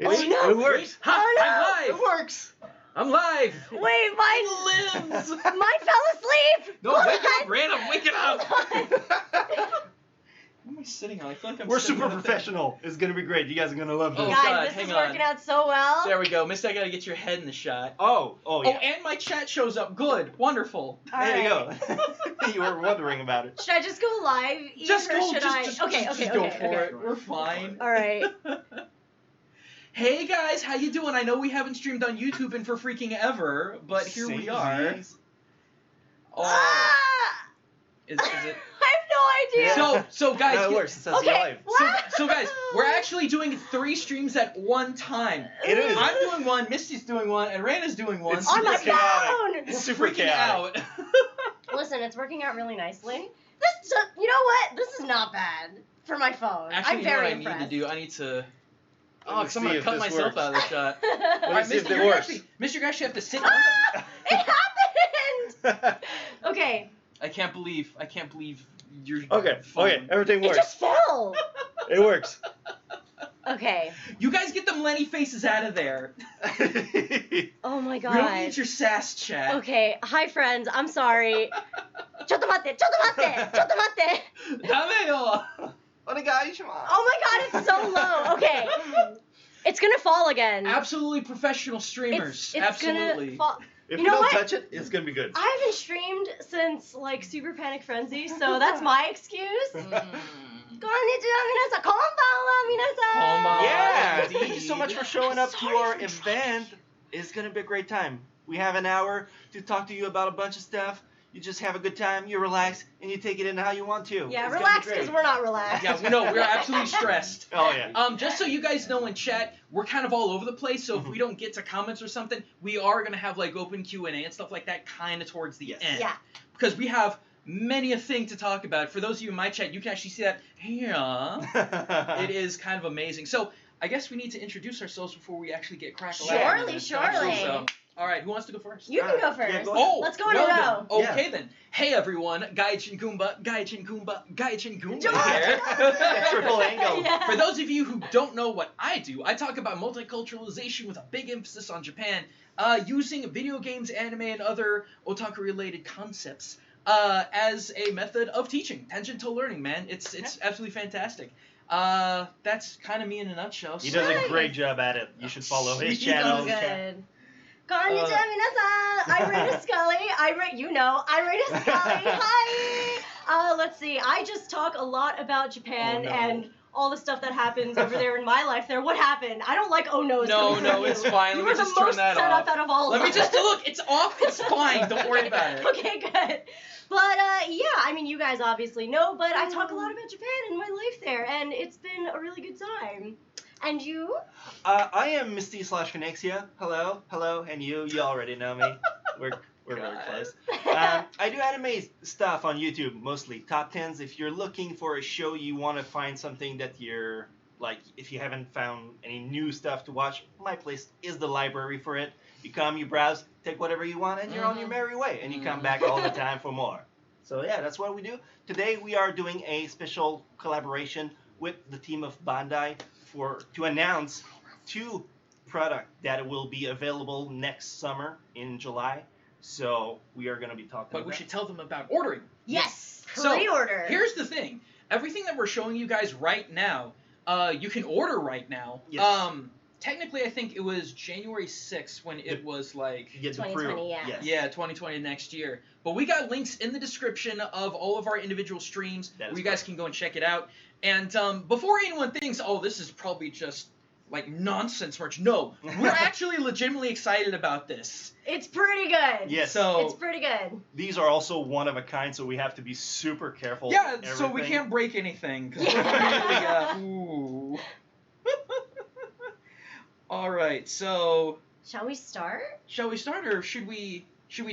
It works. Ha, Oh, no. I'm live. It works. I'm live. Wait, mine Lives. mine fell asleep. No, Hold wake up, on. Random. Wake it up. Hold What am I sitting on? I feel like I'm We're sitting super on a thing. professional. It's gonna be great. You guys are gonna love this. Oh, Guys, God, this hang is on. working out so well. There we go. Misty, I gotta get your head in the shot. Oh, yeah. Oh, and my chat shows up. Good. Wonderful. All there you right. go. You were wondering about it. Should I just go live? Ian, Just or go. should I? Just Okay, go for okay. it. We're fine. All right. Hey guys, how you doing? I know we haven't streamed on YouTube in for freaking ever, but here we are. Oh, Ah! is it? I have no idea. So guys, No, it works. It says Okay. live. So guys, we're actually doing 3 streams at one time. It is. I'm doing one, Misty's doing one, and Reina's doing one. It's on my super chaotic. phone. It's super freaking chaotic. out. Listen, it's working out really nicely. You know what? This is not bad for my phone. Actually, I'm you know very what impressed. I need to do? I need to. Oh, me because I'm see gonna if cut this myself works. out of the shot. Let All me right, see if Misty, it you're works. actually, Mister, you actually have to sit on Ah! the. It happened. Okay. I can't believe you're. Okay. Everything It works. just fell. It works. Okay. You guys get them Lenny faces out of there. Oh my We don't need god. your sass chat. Okay. Hi friends. I'm sorry. Chottomatte. Dameo. Oh my god, it's so low. Okay. It's gonna fall again. Absolutely professional streamers. It's Absolutely. gonna fall. If You you know don't what? touch it, it's gonna be good. I haven't streamed since like Super Panic Frenzy, so that's my excuse. Konnichiwa minasan. Konbanwa minasan. Konbanwa. Yeah, Indeed. thank you so much for showing up to Sorry our for event. It's gonna be a great time. We have an hour to talk to you about a bunch of stuff. You just have a good time, you relax, and you take it in how you want to. Yeah, It's relax gonna be because great. we're not relaxed. Yeah, we know we're absolutely stressed. Oh yeah. Just so you guys know in chat, we're kind of all over the place. So if we don't get to comments or something, we are gonna have like open Q&A and stuff like that, kind of towards the end. Yeah. Because we have many a thing to talk about. For those of you in my chat, you can actually see that here. It is kind of amazing. So I guess we need to introduce ourselves before we actually get cracking. Surely. So, all right, who wants to go first? You can go first. Yeah, go Oh, Let's go in well a row. then. Okay Yeah. then. Hey everyone, Gaijin Goomba George! here. Triple angle. Yeah. For those of you who don't know what I do, I talk about multiculturalization with a big emphasis on Japan, using video games, anime, and other otaku-related concepts as a method of teaching, tangential learning. Man, it's absolutely fantastic. That's kind of me in a nutshell. He So- does a great job at it. You should follow his He channel. does. Good. Konnichiwa minasan. I'm Reina Scully. I'm Reina Scully. Hi. Let's see. I just talk a lot about Japan Oh, no. and all the stuff that happens over there in my life there. What happened? I don't like oh no's No, coming no, from it's you. fine. You Let me were the just turn most that set off. up out of all Let of me us. just look. It's off. It's fine. Don't worry about it. Okay, good. But yeah, I mean, you guys obviously know, but I talk a lot about Japan and my life there, and it's been a really good time. And you? I am Misty / Chronexia. Hello, and you already know me. We're very God. close. I do anime stuff on YouTube, mostly top 10s. If you're looking for a show, you want to find something that you're like, if you haven't found any new stuff to watch, my place is the library for it. You come, you browse, take whatever you want, and you're on your merry way, and you come back all the time for more. So yeah, that's what we do. Today we are doing a special collaboration with the team of Bandai to announce 2 products that will be available next summer in July. So we are going to be talking But about we should tell them about ordering. Yes. So, Pre-order. Here's the thing. Everything that we're showing you guys right now, you can order right now. Yes. Technically, I think it was January 6th when it was like... get the 2020, yeah. Yes. Yeah, 2020 next year. But we got links in the description of all of our individual streams That is where you guys correct. can go and check it out. And before anyone thinks, oh, this is probably just like nonsense merch. No, we're actually legitimately excited about this. It's pretty good. Yes. So It's pretty good. These are also one of a kind, so we have to be super careful. yeah, with so we everything. can't break anything because we're really ooh. All right, so Shall we start? shall we start or should we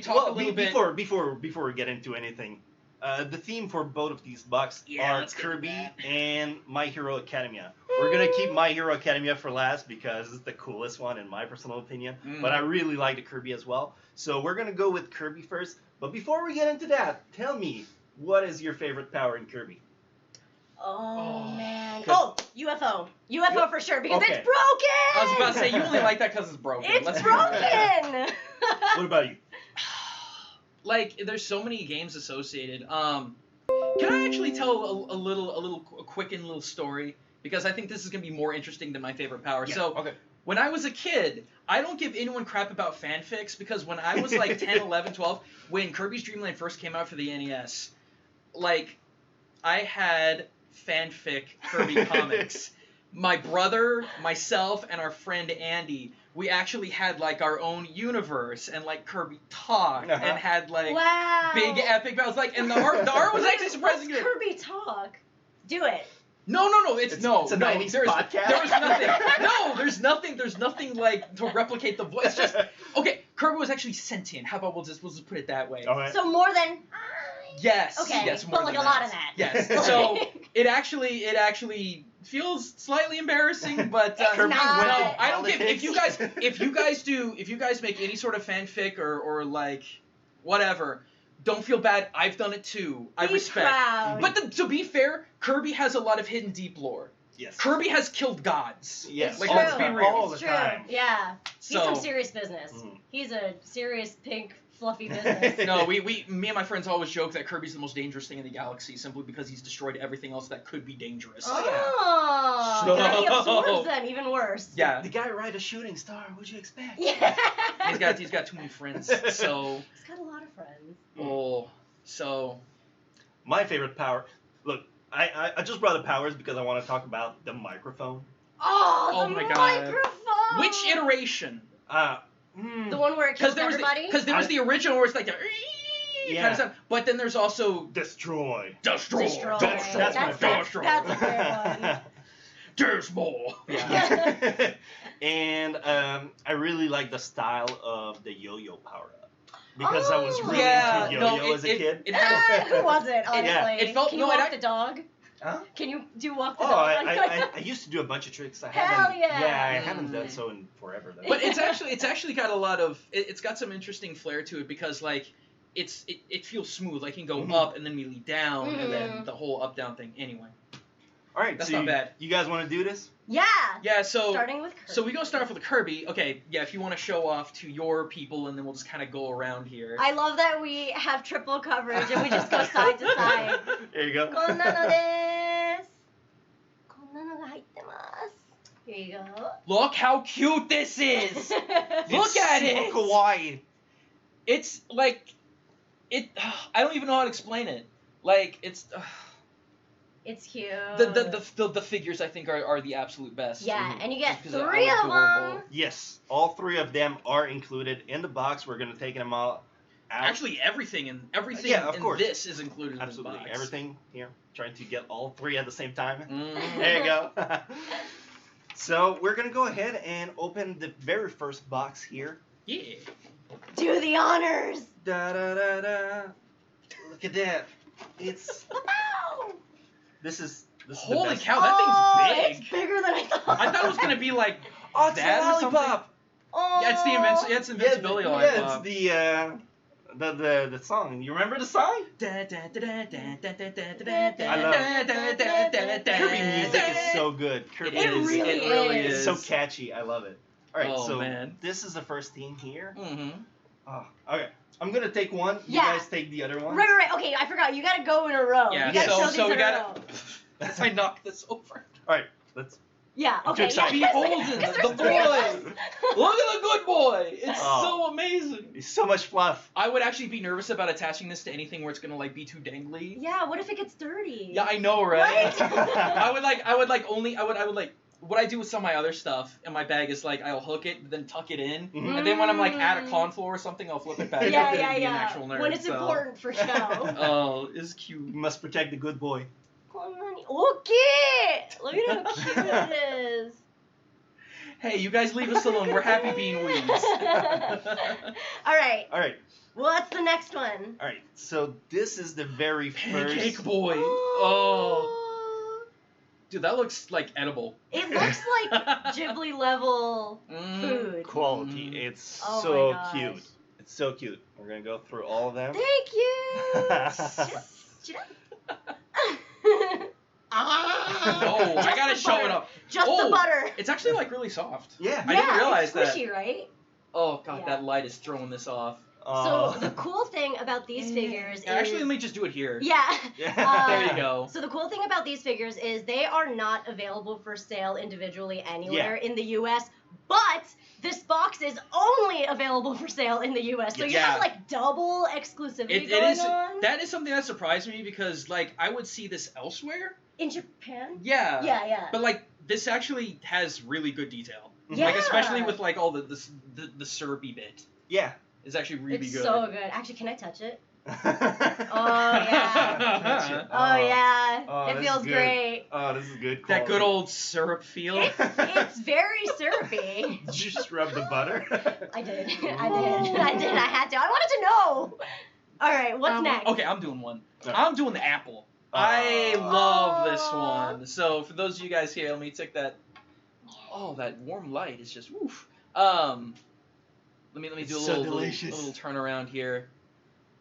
talk a little bit? Before we get into anything, the theme for both of these bucks Yeah, are let's get into Kirby that. and My Hero Academia. We're gonna keep My Hero Academia for last because it's the coolest one in my personal opinion. Mm. But I really like the Kirby as well. So we're gonna go with Kirby first. But before we get into that, tell me, what is your favorite power in Kirby? Oh, Oh, man. 'cause- Oh, UFO. UFO for sure because Okay. it's broken. I was about to say you only like that because it's broken. It's Let's be real. broken. What about you? Like, there's so many games associated. Can I actually tell a quick little story? Because I think this is gonna be more interesting than my favorite power. Yeah, So, okay. when I was a kid, I don't give anyone crap about fanfics because when I was like 10, 11, 12, when Kirby's Dream Land first came out for the NES, like, I had fanfic Kirby comics. My brother, myself, and our friend Andy, we actually had like our own universe and like Kirby talked Uh-huh. and had like Wow. big epic battles. Like, and the art was actually surprisingly What's good. Kirby talk? Do it. No, it's It's no, a no. 90s podcast? There's nothing. No, there's nothing like to replicate the voice. It's just okay. Kirby was actually sentient. How about we'll just put it that way. All right. So more than. Yes. Okay, Yes. but More like than a lot of that. Yes. So it actually feels slightly embarrassing, but It's Kirby not. went no, to I don't give. politics. If you guys make any sort of fanfic or like whatever, don't feel bad. I've done it too. I Be respect. proud. But to be fair, Kirby has a lot of hidden deep lore. Yes. Kirby has killed gods. Yes. It's Like, true. let's be real. All the It's true. time. Yeah. He's So some serious business. Mm. He's a serious pink fluffy business. no, me and my friends always joke that Kirby's the most dangerous thing in the galaxy simply because he's destroyed everything else that could be dangerous. Oh, So- then he absorbs them even worse. Yeah. The guy ride a shooting star. What'd you expect? Yeah. He's got too many friends. So He's got a lot of friends. so My favorite power. Look, I just brought the powers because I want to talk about the microphone. Oh, the my God. microphone. which iteration? The one where it kills everybody? Because there was the original where it's like the Yeah. kind of stuff, but then there's also Destroy. destroy. Destroy. That's my favorite. Destroy. That's a fair one. There's more. Yeah. And I really like the style of the yo-yo power up because I was Oh. really Yeah, into no, yo-yo as a kid. It had Who was it, honestly? Yeah. It felt- Can you no, it walk act- the dog? Huh? Can you walk the Oh, dog? I used to do a bunch of tricks. I Hell haven't, yeah. I haven't done so in forever though. But it's actually got a lot of it's got some interesting flair to it because like it feels smooth. Like you can go Mhm. up and then immediately down and then Mhm. the whole up down thing. Anyway, All right, That's so not bad. You guys want to do this? Yeah. yeah. So Starting with Kirby. so we gonna start off with the Kirby. Okay, yeah. If you want to show off to your people, and then we'll just kind of go around here. I love that we have triple coverage and we just go side to side. There you go. こんなのです。こんなのが入ってます。Here you go. Look how cute this is. Look It's at super it. kawaii. It's like it. I don't even know how to explain it. Like it's It's cute. the figures I think are the absolute best. Yeah, and you get Just 'cause they're 3 of adorable. them. Yes, all 3 of them are included in the box. We're gonna take them all out. Actually, everything in Yeah, of in course. this is included in Absolutely, the box. everything here. Trying to get all 3 at the same time. Mhm. There you go. So we're gonna go ahead and open the very first box here. Yeah. Do the honors. Da da da da. Look at that. It's Wow. this is the Holy best. cow, that Oh, thing's big. It's bigger than I thought. I thought it was gonna be like Oh, it's that a or something. lollipop. Oh. Yeah, it's invincibility Yeah, lollipop. it's the song. You remember the song? Kirby music is so good. Kirby It is, really It really is. is. so catchy. I love it. All right, Oh, so man. this is the first team here. Mm-hmm. Oh, okay, I'm gonna take one. You Yeah. guys take the other one. Right. Okay, I forgot. You gotta go in a row. Yeah, You gotta show so these we in a gotta. row. As I knock this over. All right, let's. Yeah. I'm too Okay. excited. Yeah. Beholden, 'cause the there's 3 of us. boy. Look at the good boy. It's Oh. so amazing. It's so much fluff. I would actually be nervous about attaching this to anything where it's gonna like be too dangly. Yeah. What if it gets dirty? Yeah, I know, right? Right? I would like what I do with some of my other stuff in my bag is like I'll hook it, then tuck it in, Mhm. and then when I'm like at a con floor or something, I'll flip it back. Yeah. up and be an actual nerd, When it's so. important for show. Oh, it's cute. You must protect the good boy. こんなに大きい! Look at how cute it is. Hey, you guys leave us alone. We're happy being weeds. All right. All right, What's the next one? all right. So this is the very Pancake first. boy. Oh, dude, that looks like edible. It looks like Ghibli level Mm. food. Quality. Mm. It's Oh so my gosh. cute. It's so cute. We're gonna go through all of them. Thank you. Oh, I gotta show it up. Just the butter. It's actually like really soft. Yeah. I didn't realize it's squishy, right? Oh god, Yeah. that light is throwing this off. So the cool thing about these figures is... Actually, let me just do it here. Yeah. There you go. So the cool thing about these figures is they are not available for sale individually anywhere in the U.S., but this box is only available for sale in the U.S. So you have like double exclusivity going on. That is something that surprised me because like I would see this elsewhere. In Japan? Yeah. Yeah. But like this actually has really good good. Yeah. Like especially with like all the syrupy bit. Yeah. It's actually really it's good. so good. Actually, can I touch it? Oh yeah. Oh yeah. It feels great. Oh, this is good. That good old syrup feel. It's very syrupy. Did you just rub the butter? I did. I had to. I wanted to know. All right, what's next? Okay, I'm doing one. Okay. I'm doing the apple. I love this one. So for those of you guys here, let me take that. Oh, that warm light is just woof. Let me do a little turnaround here.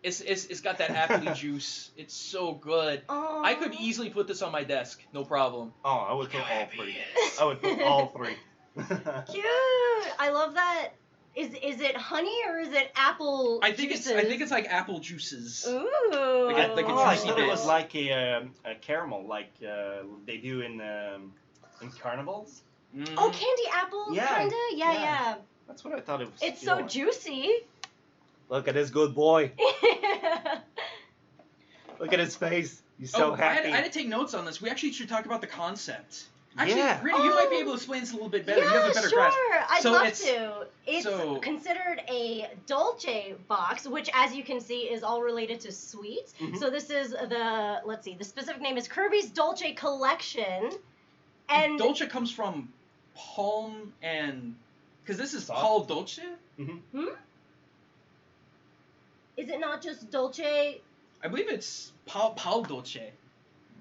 It's got that apple juice. It's so good. Oh. I could easily put this on my desk, no problem. Oh, I would put all three. I would put all three. Cute. I love that. Is it honey or is it apple? I think juices? it's like apple juices. Ooh. Like a I juicy thought it bit. was like a caramel, like they do in carnivals. Oh, candy apple, Yeah. kinda. Yeah. That's what I thought it was. It's so juicy. Look at this good boy. Look at his face. He's so happy. I had to take notes on this. We actually should talk about the concept. Actually, Yeah. Rita, you might be able to explain this a little bit better. You have a better sure. grasp. I'd So love it's- to. It's considered a dolce box, which, as you can see, is all related to sweets. Mhm. So this is the specific name is Kirby's Dolce Collection. And Dolce comes from palm and... Because this is Soft. Paul Dolce? is it not just Dolce? I believe it's Paul Dolce.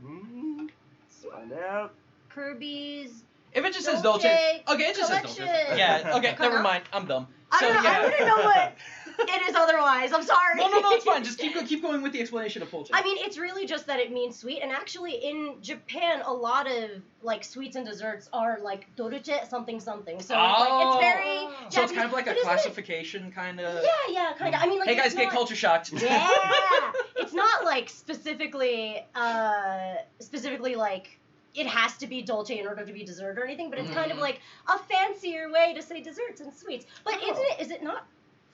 Let's find out. Kirby's... If it just says Dolce... Okay, it just says Collection. Dolce. Yeah, okay, Kinda? never mind. I'm dumb. I So, don't know. yeah. I wouldn't know what it is otherwise. I'm sorry. No, it's fine. Just keep going with the explanation of Dolce. I mean, it's really just that it means sweet, and actually in Japan, a lot of like sweets and desserts are like dolce something something. So like, it's very. So it's kind of like a but isn't it- classification kind of... Yeah, kind of. I mean, like. Hey guys, it's get not- culture shocked. Yeah, it's not like specifically like. It has to be dolce in order to be dessert or anything, but it's kind of like a fancier way to say desserts and sweets. But is it not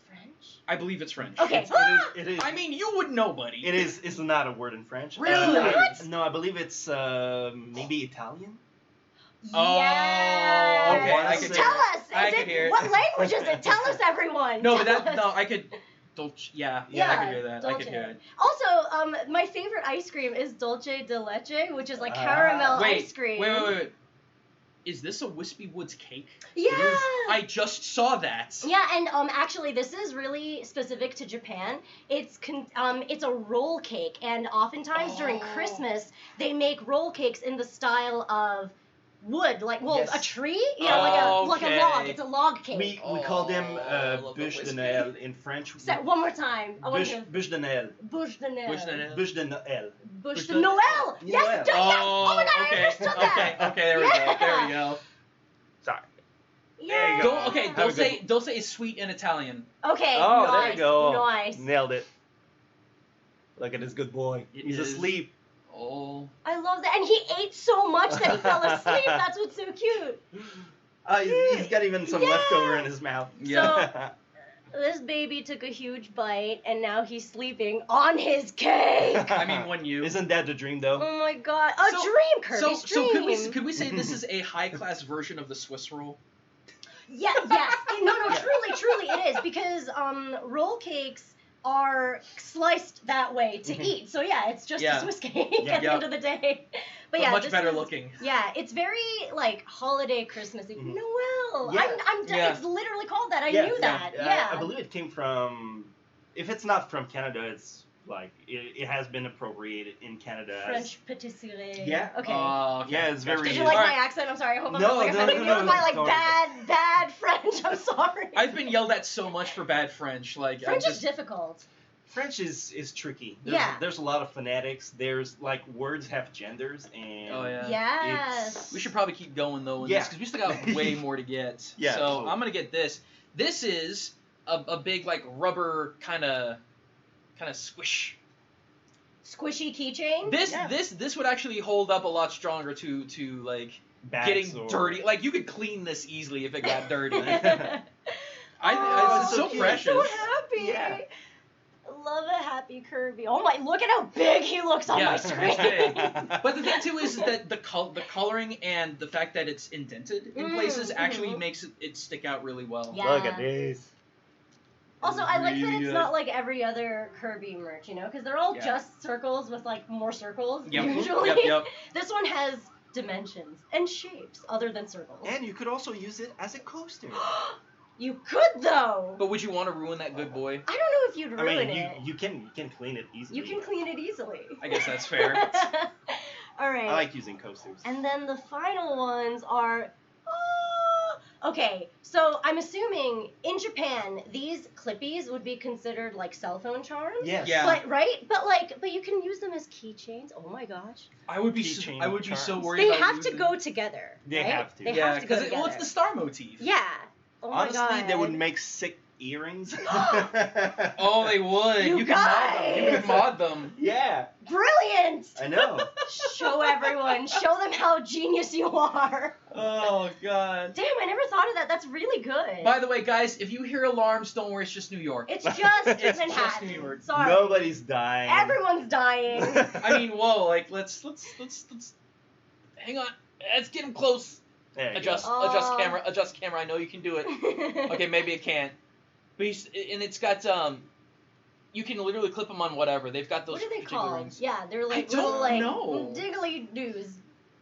French? I believe it's French. Okay. It is. I mean, you would know, buddy. It is. It's not a word in French. Really? What? No, I believe it's maybe Italian. Oh, Yeah. okay, I could Tell us. I could hear it. What language is it? Tell us, everyone. No, but Tell that us. I could. Dolce. Yeah, Yeah, I could hear that. I dolce. could hear it. Also, my favorite ice cream is dulce de leche, which is like caramel ice cream. Wait. Is this a Wispy Woods cake? Yeah. I just saw that. Yeah, and actually, this is really specific to Japan. It's a roll cake, and oftentimes during Christmas they make roll cakes in the style of wood, like Yes. a tree, like a log. It's a log cake. We call them I love bûche the de Noël in French. Say it one more time. I want to. Bûche de Noël. Bûche de Noël. Bûche de Noël. Bûche de Noël. Bûche de Noël. Yes. Yes. Oh my God, I okay. understood that. Okay, there we go. There we go. Sorry. Yeah. There you go. Okay, Have a good Dulce is sweet in Italian. Okay. Oh, nice, there you go. Nice. Nailed it. Look at this good boy. It He's is. asleep. Oh. I love that, and he ate so much that he fell asleep. That's what's so cute. He's got even some Yeah. leftover in his mouth. Yeah. This baby took a huge bite, and now he's sleeping on his cake. I mean, when you. Isn't that the dream, though? Oh my God, a So- dream, Kirby's So dream. could we say this is a high class version of the Swiss roll? Yes. No, truly it is, because roll cakes are sliced that way to eat. So yeah, it's just Yeah. a Swiss cake at the end of the day. But yeah, much this better is- looking. Yeah, it's very like holiday Christmassy. Mhm. Noel. Yeah. Yeah. It's literally called that. I Yeah, knew that. Yeah. I believe it came from. If it's not from Canada, it's like it has been appropriated in Canada. French patisserie. Yeah. Okay. Okay. Yeah, it's very. Did you like Alright. my accent? I'm sorry. I hope I'm No, not like no, offending no, you with no, my like sorry. bad French. I'm sorry. I've been yelled at so much for bad French. Like, French I is just, difficult. French is tricky. Yeah. There's a lot of phonetics. There's like words have genders and. Oh yeah. Yes. We should probably keep going though in Yeah. this because we still got way more to get. Yeah, So totally. I'm gonna get this. This is a big like rubber kind of squish. Squishy keychain. This would actually hold up a lot stronger to like Bags getting or- dirty. Like you could clean this easily if it got dirty. Oh, It's so cute. precious. So happy. Yeah. Love a happy Kirby. Oh my! Look at how big he looks on my it's screen. big. But the thing too is that the coloring and the fact that it's indented in places actually makes it stick out really well. Yeah. Look at this. Also, I like that Really it's good. not like every other Kirby merch, you know, because they're all Yeah. just circles with like more circles Yep. usually. Yep. This one has dimensions and shapes other than circles. And you could also use it as a coaster. You could though. But would you want to ruin that good boy? I don't know if you'd I ruin mean, it. you can clean it easily. You can clean it easily. I guess that's fair. All right. I like using coasters. And then the final ones are. Okay, so I'm assuming in Japan these clippies would be considered like cell phone charms. Yes. Yeah. But right, but you can use them as keychains. Oh my gosh. I would be Keychain so charms. worried They about have to losing- go together. They right? have to. They Yeah, have to go because together. it's the star motif. Yeah. Oh my Honestly, god. they would make sick earrings. Oh, they would. You can mod them. You guys! can mod them. Yeah, Brilliant. I know. Show everyone. Show them how genius you are. Oh god. Damn, I never thought of that. That's really good. By the way, guys, if you hear alarms, don't worry. It's just New York. It's just It's Manhattan. just New York. Sorry. Nobody's dying. Everyone's dying. I mean, whoa. Like, let's. Hang on. Let's get him close. There you Adjust go. camera. Adjust camera. I know you can do it. Okay, maybe it can't. But it's got you can literally clip them on whatever. They've got those What are they particular called? rings. Yeah, they're like I don't little like know. diggly doos.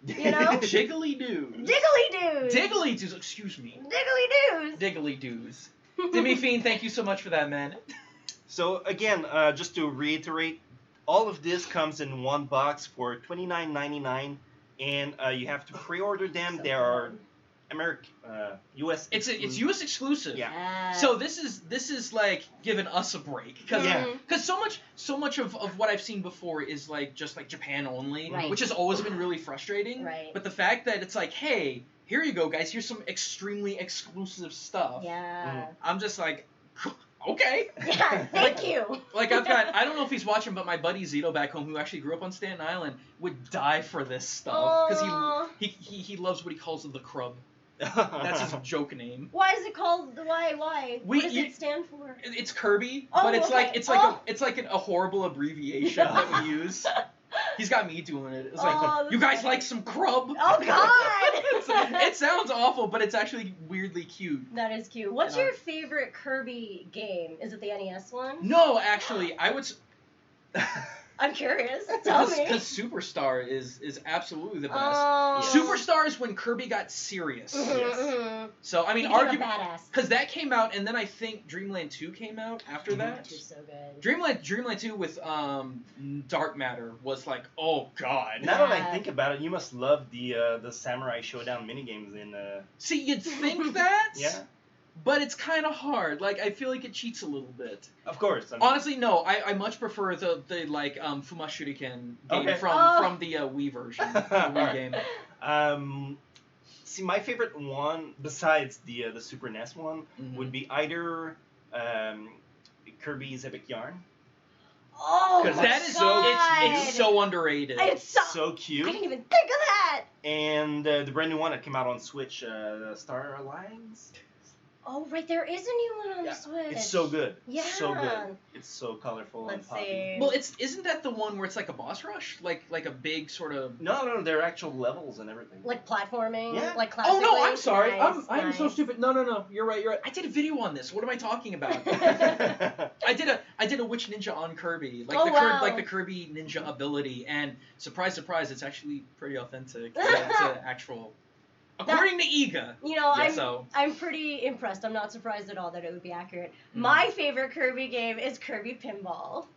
You know? Jiggly doos. Diggly doos. Diggly doos. Excuse me. Diggly doos. Diggly doos. Demi Fiend, thank you so much for that, man. So again, just to reiterate, all of this comes in one box for $29.99, and you have to pre-order them. So They are fun. U.S. It's U.S. exclusive. Yeah. So this is like giving us a break because Yeah. so much of what I've seen before is like just like Japan only, Right. which has always been really frustrating. Right. But the fact that it's like, hey, here you go, guys. Here's some extremely exclusive stuff. Yeah. I'm just like, okay. Yeah, thank you. Like I don't know if he's watching, but my buddy Zito back home, who actually grew up on Staten Island, would die for this stuff because Aw. he loves what he calls the crub. That's his joke name. Why is it called why? What does you- it stand for? It's Kirby, Oh, but it's okay. like it's like a horrible abbreviation Oh. that we use. He's got me doing it. It's like, Oh, you that's guys funny. like some crub? Oh, God! It sounds awful, but it's actually weirdly cute. That is cute. What's And your favorite Kirby game? Is it the NES one? No, actually, I would. I'm curious. Tell me. Because Superstar is absolutely the best. Oh. Superstar is when Kirby got serious. Mhm, Yes. mhm. So I mean, He became a arguably, badass. because that came out, and then I think Dreamland 2 came out after Mhm. that. Which is so good. Dreamland 2 with Dark Matter was like, oh god. Now that Yeah. I think about it, you must love the Samurai Showdown minigames in. See, you'd think that, Yeah. but it's kind of hard. Like I feel like it cheats a little bit. Of course. I mean, Honestly, no. I much prefer the like Fuma Shuriken game Okay. Oh. from the Wii version, the Wii Alright. game. See, my favorite one besides the Super NES one Mhm. would be either Kirby's Epic Yarn. Oh, 'Cause my That is God. it's so underrated. It's so. So I cute. didn't even think of that. And the brand new one that came out on Switch, Star Alliance. Oh, right. There is a new one on Yeah, the Switch. It's so good. Yeah. So good. It's so colorful Let's and poppy. see. Well, isn't that the one where it's like a boss rush, like a big sort of. No, they're actual levels and everything. Like platforming, Yeah. like classic. Oh no, I'm Link? sorry. Nice, I'm so nice. stupid. No. You're right. I did a video on this. What am I talking about? I did a Witch Ninja on Kirby, like Oh, wow. like the Kirby Ninja ability, and surprise, it's actually pretty authentic to actual. According to Iga. You know, Yeah, I'm pretty impressed. I'm not surprised at all that it would be accurate. Mm. My favorite Kirby game is Kirby Pinball.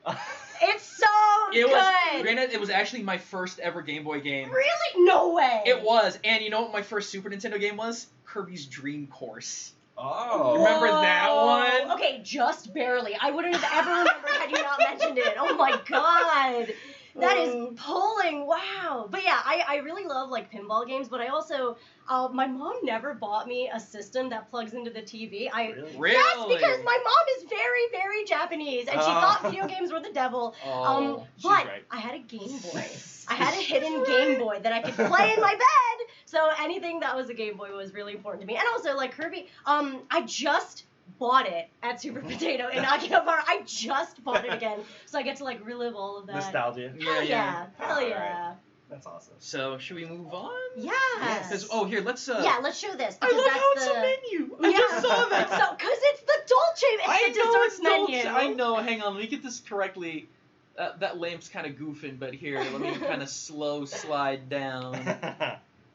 It's so It good. was granted, it was actually my first ever Game Boy game. Really? No way. It was, and you know what my first Super Nintendo game was? Kirby's Dream Course. Oh. Remember that one? Okay, just barely. I wouldn't have ever remembered had you not mentioned it. Oh my god. That is pulling. Wow. But yeah, I really love like pinball games, but I also my mom never bought me a system that plugs into the TV. Really? Yes, because my mom is very, very Japanese, and she thought video games were the devil. She's But right. I had a Game Boy. I had a hidden Game Boy that I could play in my bed. So anything that was a Game Boy was really important to me. And also, like Kirby, I just bought it at Super Potato in Akihabara. I just bought it again, so I get to like relive all of that. Nostalgia. Hell yeah. Hell Alright. yeah. That's awesome. So, should we move on? Yes. Here, let's Yeah, let's show this. I Because love that's how it's the... a menu. I Yeah. just saw that. So, because it's the Dolce, it's the desserts menu. I know. Hang on, let me get this correctly. That lamp's kind of goofing, but here, let me kind of slow slide down.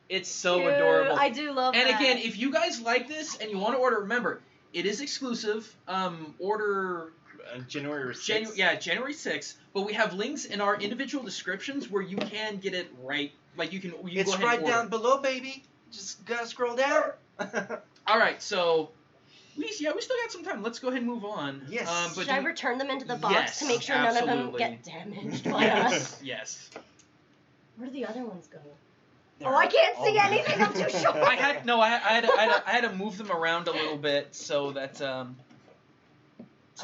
It's so Cute. adorable. I do love And that. again, if you guys like this and you want to order, remember, it is exclusive. Order January 6th. January 6th. But we have links in our individual descriptions where you can get it right. Like you It's go ahead right and order. down below, baby. Just gotta scroll down. All right, so we still got some time. Let's go ahead and move on. Yes. But Should I return them into the box Yes, to make sure none of them absolutely. get damaged by us? Yes. Where do the other ones go? They're Oh, I can't see all- anything. I'm too short. I had to move them around a little bit so that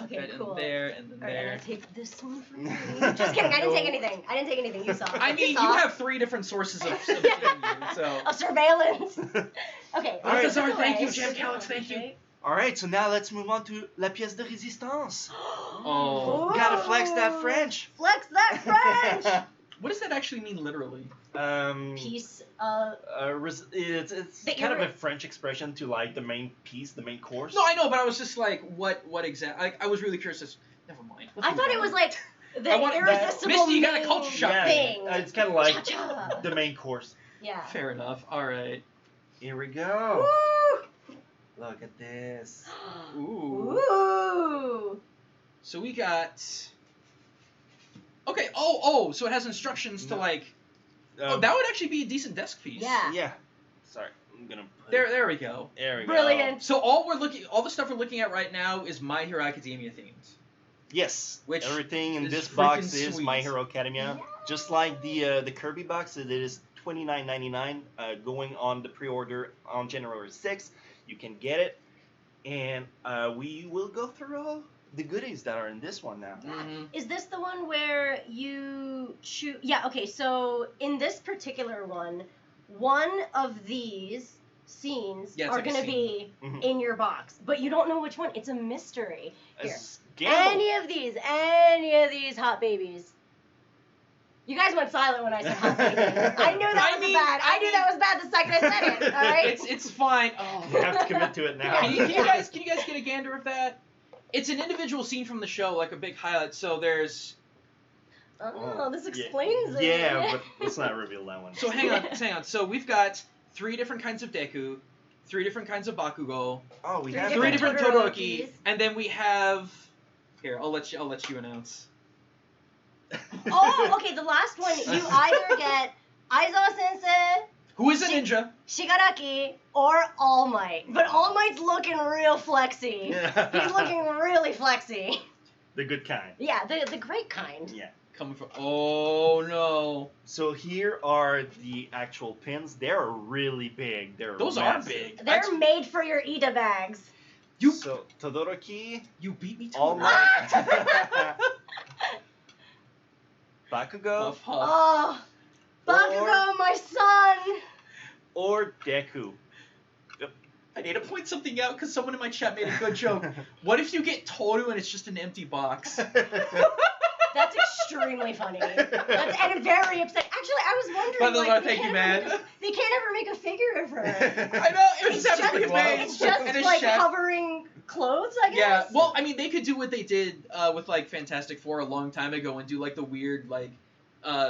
Okay, that cool. In there and then All right, I'm there. gonna take this one from you. Just kidding. I didn't take anything. I didn't take anything. You saw. I mean, you saw. have 3 different sources of seeing you, so. Of surveillance. Okay. All right. let's put Alcazar, thank you. away. Jam Calyx, thank you. Alright, so now let's move on to La Pièce de Résistance. Oh. Gotta flex that French. Flex that French. What does that actually mean literally? Piece. It's But kind of you're- a French expression to like the main piece, the main course. No, I know, but I was just like, what exactly? I was really curious. Never mind. Let's I move thought it on. was like the I want that- irresistible Misty, you got a main culture shock thing. It's kind of like Cha-cha. the main course. Yeah. Fair enough. All right. Here we go. Woo! Look at this. Ooh. Ooh. So we got. Okay. Oh. So it has instructions to like. Oh, that would actually be a decent desk piece. Yeah. Yeah. Sorry, I'm gonna put There we go. There we go. Brilliant. So all the stuff we're looking at right now is My Hero Academia themed. Yes. Which everything in is this freaking box is sweet. My Hero Academia. Yeah. Just like the Kirby box, it is $29.99. Going on the pre-order on January 6th. You can get it, and we will go through all the goodies that are in this one now. Mhm. Is this the one where you choose? Yeah, okay, so in this particular one of these scenes Yeah, it's are like a going to scene. be Mhm. in your box, but you don't know which one. It's a mystery. Here. As Gamble. Any of these hot babies. You guys went silent when I said hot babies. I knew that was bad. I knew that was bad the second I said it, alright? It's fine. Oh. You have to commit to it now. Can you guys get a gander of that? It's an individual scene from the show, like a big highlight. So there's. Oh, this Yeah. explains it. Yeah, but let's not reveal that one. So hang on. So we've got 3 different kinds of Deku, 3 different kinds of Bakugo, Oh, we Three have 3 that. different Todorokis. Todoroki, and then we have. Here, I'll let you announce. Oh, okay, the last one, you either get Aizawa Sensei, Who is a ninja? Shigaraki, or All Might. But All Might's looking real flexy. He's looking really flexy. The good kind. Yeah, the great kind. Yeah. Coming from. Oh no. So here are the actual pins. They're really big. They're Those are massive. big. They're That's- made for your Ida bags. So Todoroki, You beat me to All it. Might, Bakugo, Huff, huff. Oh, Bakugo, my son. or Deku. I need to point something out because someone in my chat made a good joke. What if you get Toru and it's just an empty box? That's extremely funny. And very upsetting. Actually, I was wondering. By the way, like, thank you, man. They can't ever make a figure of her. I know, it was It's just, definitely made. it's just And a like chef. covering clothes, I guess. Yeah, well, I mean, they could do what they did with like Fantastic Four a long time ago and do like the weird like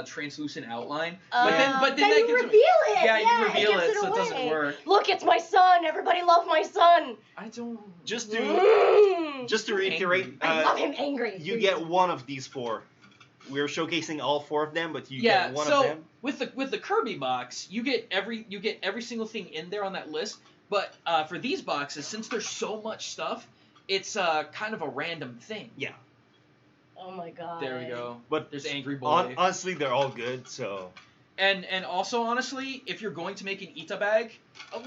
translucent outline. But then then that you gives reveal it. Yeah, you reveal gives it, so it doesn't away. work. Look, it's my son. Everybody love my son. I don't. Just to Mm. reiterate, I love him angry. you get one of these 4. We're showcasing all 4 of them, but you Yeah, get one so of them. with the Kirby box, you get every single thing in there on that list, But for these boxes, since there's so much stuff, it's kind of a random thing. Yeah. Oh my god. There we go. But There's Angry Boy. Honestly, they're all good, so... And also, honestly, if you're going to make an Ita bag,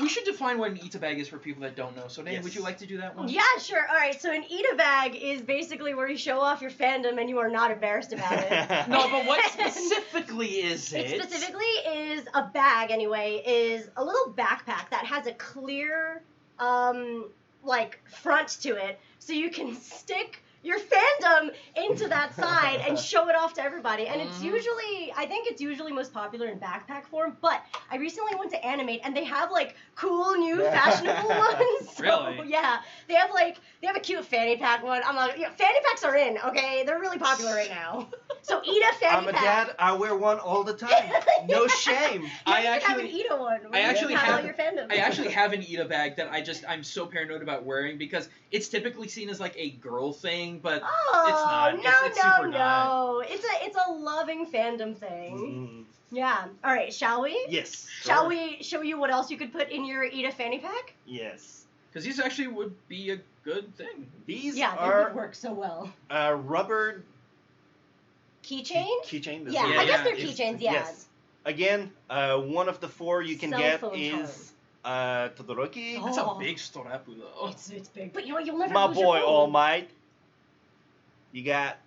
we should define what an Ita bag is for people that don't know. So, Dane, would you like to do that one? Yeah, sure. All right, so an Ita bag is basically where you show off your fandom and you are not embarrassed about it. No, but what specifically is it? It specifically is a bag, anyway, is a little backpack that has a clear, like, front to it, so you can stick your fandom into that side and show it off to everybody. And it's usually, I think it's usually most popular in backpack form, but I recently went to Animate and they have like cool new fashionable ones. So, Really? Yeah. They have a cute fanny pack one. I'm not, fanny packs are in, okay? They're really popular right now. So Ita fanny I'm a pack. dad, I wear one all the time. No shame. I You have an actually Ita one. I actually have all have your fandom. I actually have an Ita bag that I'm so paranoid about wearing because it's typically seen as like a girl thing, but Oh, it's not. no, It's super no, not. no. It's a loving fandom thing. Yeah. All right, shall we? Yes. Shall sure. we show you what else you could put in your Ita fanny pack? Yes. Because these actually would be a good thing. These Yeah, they are would work so well. rubber Keychain? keychain. Yeah, Yeah, I guess yeah. they're keychains, yeah. Yes. Again, one of the 4 you can Cell get phone is Todoroki. Oh. That's a big storapu though. It's big. But you'll never My lose your boy phone. All Might. You got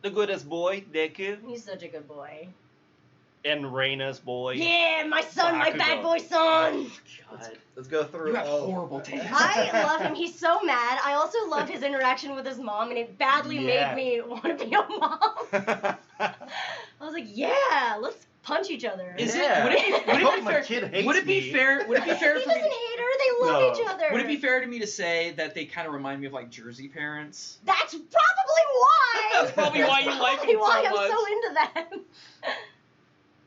the goodest boy, Deku, He's such a good boy. and Reina's boy. Yeah, my son, my Bakugo. bad boy son. God. Let's go through You have all. horrible taste. I love him. He's so mad. I also love his interaction with his mom, and it badly Yeah. made me want to be a mom. I was like, yeah, let's punch each other. Is Yeah. it? I hope Would it my be kid fair? hates Would it be me. fair? Would it be fair He for doesn't me? hate her. They love No. each other. Would it be fair to me to say that they kind of remind me of like Jersey parents? That's probably why. That's probably why you That's like probably it so why I'm much. so into them.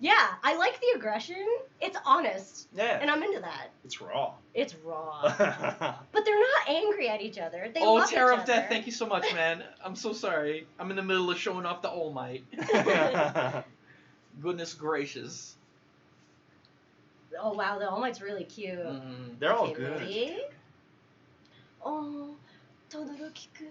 Yeah, I like the aggression. It's honest, Yeah. and I'm into that. It's raw. It's raw. But they're not angry at each other. They Oh, love Terror each of Death, other. thank you so much, man. I'm so sorry. I'm in the middle of showing off the All Might. Goodness gracious. Oh wow, the All Might's really cute. They're all Okay, good. ready? Oh, Todoroki-kun.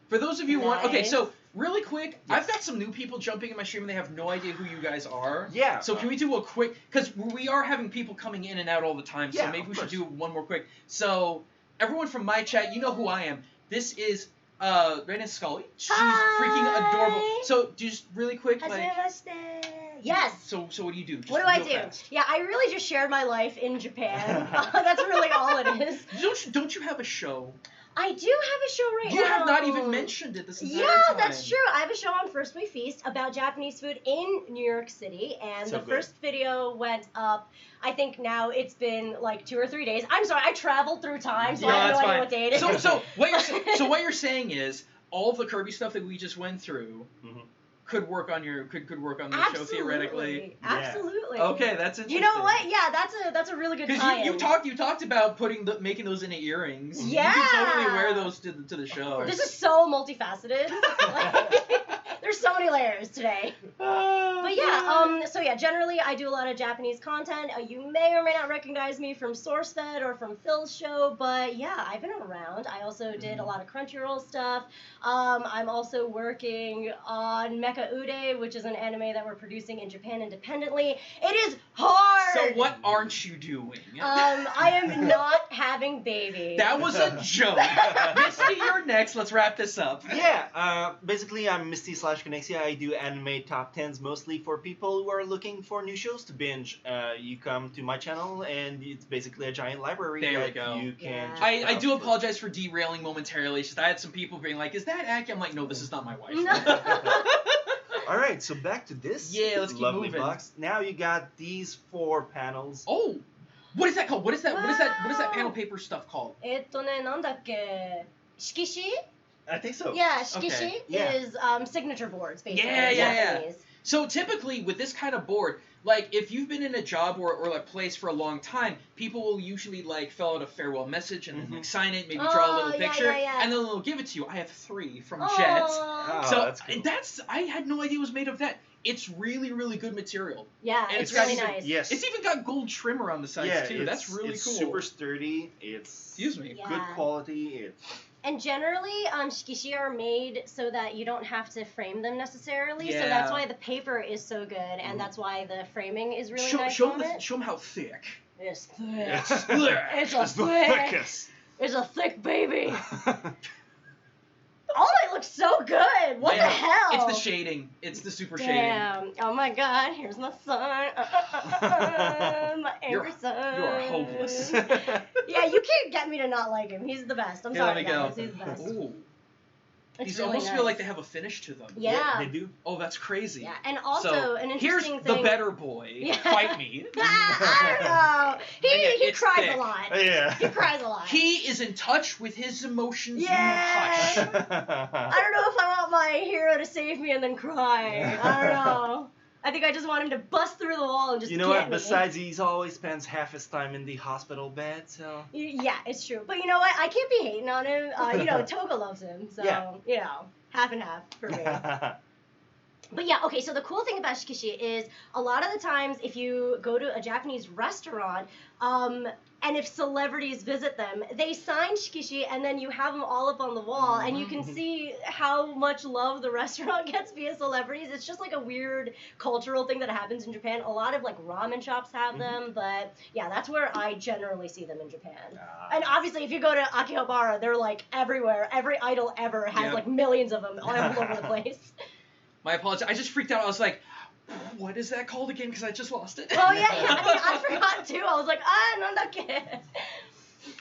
For those of you who want, okay, Nice. so really quick, I've got some new people jumping in my stream and they have no idea who you guys are. Yeah. So can we do a quick, because we are having people coming in and out all the time, so Yeah, maybe of we should course. do one more quick. So everyone from my chat, you know who I am. This is Reina Scully. She's freaking adorable. Hi. So just really quick, like, Hajimemashite. Yes. So what do you do? Just What do I real do? fast. Yeah, I really just shared my life in Japan. That's really all it is. Don't you have a show? I do have a show right now. You have not even mentioned it this entire Yeah, time. that's true. I have a show on First We Feast about Japanese food in New York City, and So the good. first video went up. I think now it's been like 2 or 3 days. I'm sorry, I traveled through time, so No, I have no that's idea fine. what day it is. So what you're saying is all the Kirby stuff that we just went through Mhm. could work on your could work on the show theoretically. Yeah. Absolutely. Okay, that's interesting. You know what? Yeah, that's a really good Because tie-in. you talked about making those into earrings. Yeah. You can totally wear those to the show. This is so multifaceted. There's so many layers today. But yeah, so yeah, generally I do a lot of Japanese content. You may or may not recognize me from SourceFed or from Phil's show, but yeah, I've been around. I also did a lot of Crunchyroll stuff. I'm also working on Mecha Ude, which is an anime that we're producing in Japan independently. It is hard! So what aren't you doing? I am not having babies. That was a joke. Misty, you're next. Let's wrap this up. Yeah, basically I'm Misty / Chronexia. I do anime top 10s mostly for people who are looking for new shows to binge. You come to my channel and it's basically a giant library There we that go. you can Yeah. check I out. do apologize for derailing momentarily. It's just I had some people being like, "Is that Aki?" I'm like, "No, this is not my wife." All right, so back to this Yeah, let's keep lovely moving. box. Now you got these 4 panels. Oh, what is that called? What is that? What is that? What is that Wow. panel paper stuff called? なんだっけ? Shikishi? I think so. Yeah, shikishi Okay, yeah. is signature boards, basically. Yeah, in yeah, yeah. Japanese. So typically with this kind of board, like if you've been in a job or a place for a long time, people will usually like fill out a farewell message and like sign it, maybe draw a Oh, little yeah, picture, yeah, yeah. and then they'll give it to you. I have 3 from Aw. Jet. Oh, So that's cool. I had no idea it was made of that. it's really, really good material. Yeah, And it's it's got really even- nice. Yes. It's even got gold trim around the sides too. That's really it's cool. super sturdy. It's Excuse me. Yeah. good quality. It's And generally, shikishi are made so that you don't have to frame them necessarily. So Yeah. that's why the paper is so good, and that's why the framing is really nice show on it. them how thick. It's thick. It's It's a the thick. thickest. It's a thick baby. Oh, it looks so good. What the hell? It's the shading. It's the super shading. Damn. Oh my god, here's my son. My angry son. You are hopeless. Yeah, you can't get me to not like him. He's the best. I'm Here, sorry, let me go. guys. He's the best. Ooh. It's These really almost nice. feel like they have a finish to them. Yeah. They do. Oh, that's crazy. Yeah, and also So, an here's interesting the thing. better boy. Yeah. Fight me. I don't know. He It's cries thick. a lot. Yeah. He cries a lot. He is in touch with his emotions. Yeah. You hush. I don't know if I want my hero to save me and then cry. I don't know. I think I just want him to bust through the wall and just You know get what? me. Besides, he always spends half his time in the hospital bed, so. Yeah, it's true. But you know what? I can't be hating on him. Toga loves him, so Yeah. half and half for me. But yeah, okay, so the cool thing about shikishi is a lot of the times if you go to a Japanese restaurant, and if celebrities visit them, they sign shikishi and then you have them all up on the wall and you can see how much love the restaurant gets via celebrities. It's just like a weird cultural thing that happens in Japan. A lot of like ramen shops have them, but yeah, that's where I generally see them in Japan. And obviously if you go to Akihabara, they're like everywhere. Every idol ever has like millions of them all over the place. My apologies. I just freaked out. I was like, what is that called again? Because I just lost it. Oh, yeah. I forgot, too. I was like, nandake.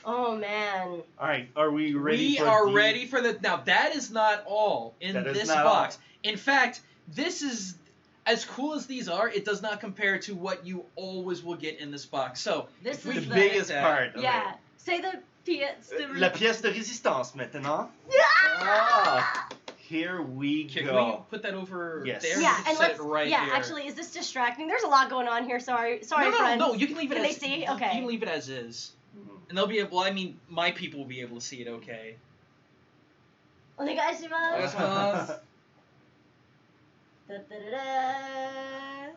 Oh, man. All right, are we ready We for are the... ready for the... Now, that is not all in That is this not box. all. In fact, this is... As cool as these are, it does not compare to what you always will get in this box. So, This if we is The the- biggest part of Yeah. it. Say the pièce de La pièce de résistance, maintenant. Ah! Here we Can we go. put that over Yes. there? Yeah, We can and set let's. it right yeah, here. actually, is this distracting? There's a lot going on here. Sorry, no, friends. no, you can leave it Can as... they see? You Okay. can leave it as is. And they'll be able... Well, I mean, my people will be able to see it okay. Onegaishimasu. Da-da-da-da.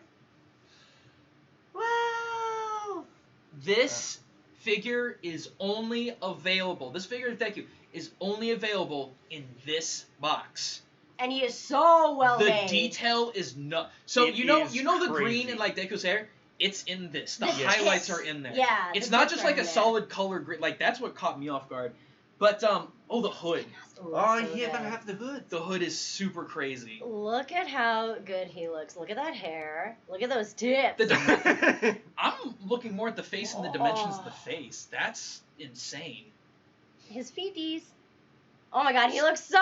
Wow. This figure is only available... This figure of F.A.Q is only available in this box. And he is so well The made. detail is not... So, It you know is the green crazy. in, like, Deku's hair? It's in this. The The highlights tips. are in there. Yeah, It's the not tips just are like in a there. solid color green. Like, that's what caught me off guard. But, oh, the hood. Ooh, Oh, so he even good. have the hood. The hood is super crazy. Look at how good he looks. Look at that hair. Look at those tips. The I'm looking more at the face and the dimensions of the face. That's insane. His feeties. Oh my god, he looks so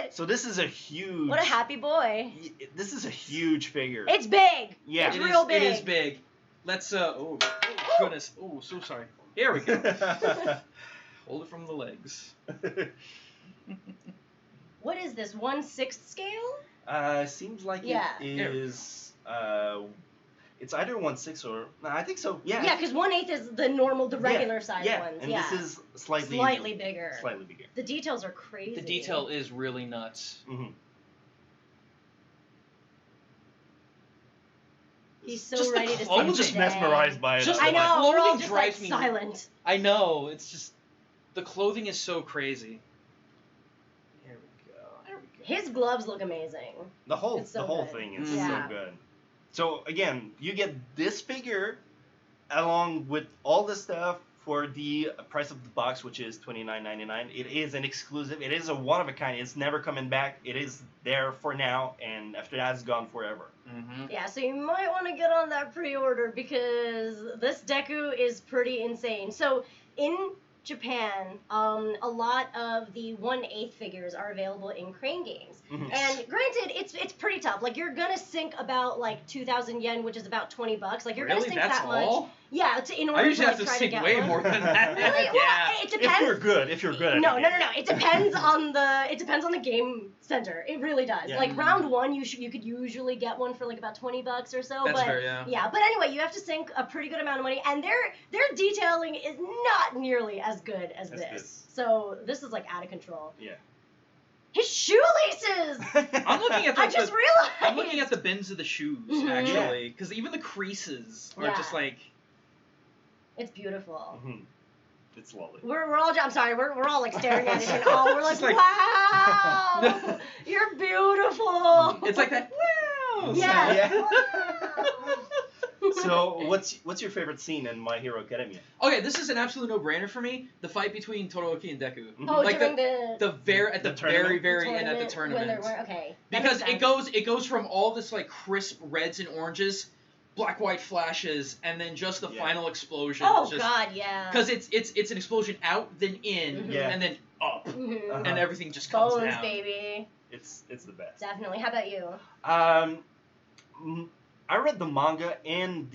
good! So this is a huge... What a happy boy. This is a huge figure. It's big. Yeah. It's It real is- big. It is big. Let's, oh goodness. Oh, so sorry. Here we go. Hold it from the legs. What is this, 1/6 scale? Seems like Yeah. it is... It's either 1/6 or... No, I think so. Yeah. Yeah, because 1/8 is the normal, the regular size yeah. ones. And yeah. this is slightly... Slightly bigger. Slightly bigger. The details are crazy. The detail is really nuts. Mm-hmm. He's so Just the ready to clothing. I'm save just the day. mesmerized by it. Just I the know, we're all clothing just like drives me- silent. I know. It's just... The clothing is so crazy. Here we go. There we go. His gloves look amazing. The whole It's so the whole good. thing is Yeah. so good. So again, you get this figure along with all the stuff for the price of the box, which is $29.99. It is an exclusive. It is a one of a kind. It's never coming back. It is there for now, and after that, it's gone forever. Mm-hmm. Yeah, so you might want to get on that pre-order because this Deku is pretty insane. So in Japan, a lot of the 1/8 figures are available in Crane Games. Mhm. And granted, it's pretty tough. Like you're gonna sink about like 2,000 yen, which is about $20. Like you're Really? gonna sink That's that much. all? Yeah, in order I usually to have like, to try sink to get way one. more than that. Really? Well, Yeah. it If depends. you're good, if you're good. At No, the no, game. no, no. It depends on the game center. It really does. Yeah. Like round one, you could usually get one for like about $20 or so. That's but fair, yeah. yeah, but anyway, you have to sink a pretty good amount of money, and their detailing is not nearly as good as As this. good. So this is like out of control. Yeah. His shoelaces! I'm looking at the, I just realized! I'm looking at the bins of the shoes, actually. Because even the creases are just like... It's beautiful. It's lovely. We're all, I'm sorry, we're all like staring at it and all, we're like, wow! You're beautiful! It's like that, wow! Yeah. So, what's your favorite scene in My Hero Academia? Okay, this is an absolute no-brainer for me. The fight between Todoroki and Deku. Oh, like during at the very end at the tournament. Okay. Because it goes from all this like crisp reds and oranges, black white flashes, and then just the final explosion. Oh god, yeah. Because it's an explosion out, then in, and then up, and everything just comes Bones, down. baby. It's the best. Definitely. How about you? I read the manga and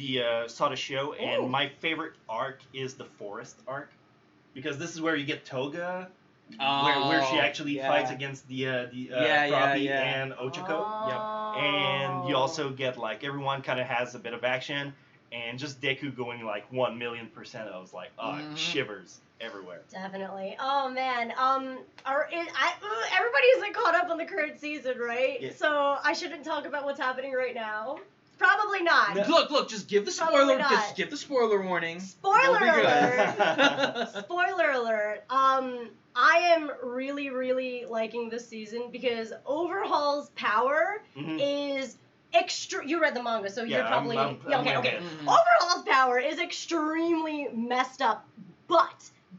saw the show, and my favorite arc is the forest arc, because this is where you get Toga, where she actually fights against the Froppy and Ochako. Yep. And you also get like everyone kind of has a bit of action, and just Deku going like 1,000,000%. I was like, shivers everywhere. Definitely. Oh man. Everybody's like caught up on the current season, right? Yeah. So I shouldn't talk about what's happening right now. Probably not. No. Look, just give the spoiler. Just give the spoiler warning. Spoiler alert. Spoiler alert. I am really, really liking this season because Overhaul's power is you read the manga, so you're probably okay. Overhaul's power is extremely messed up,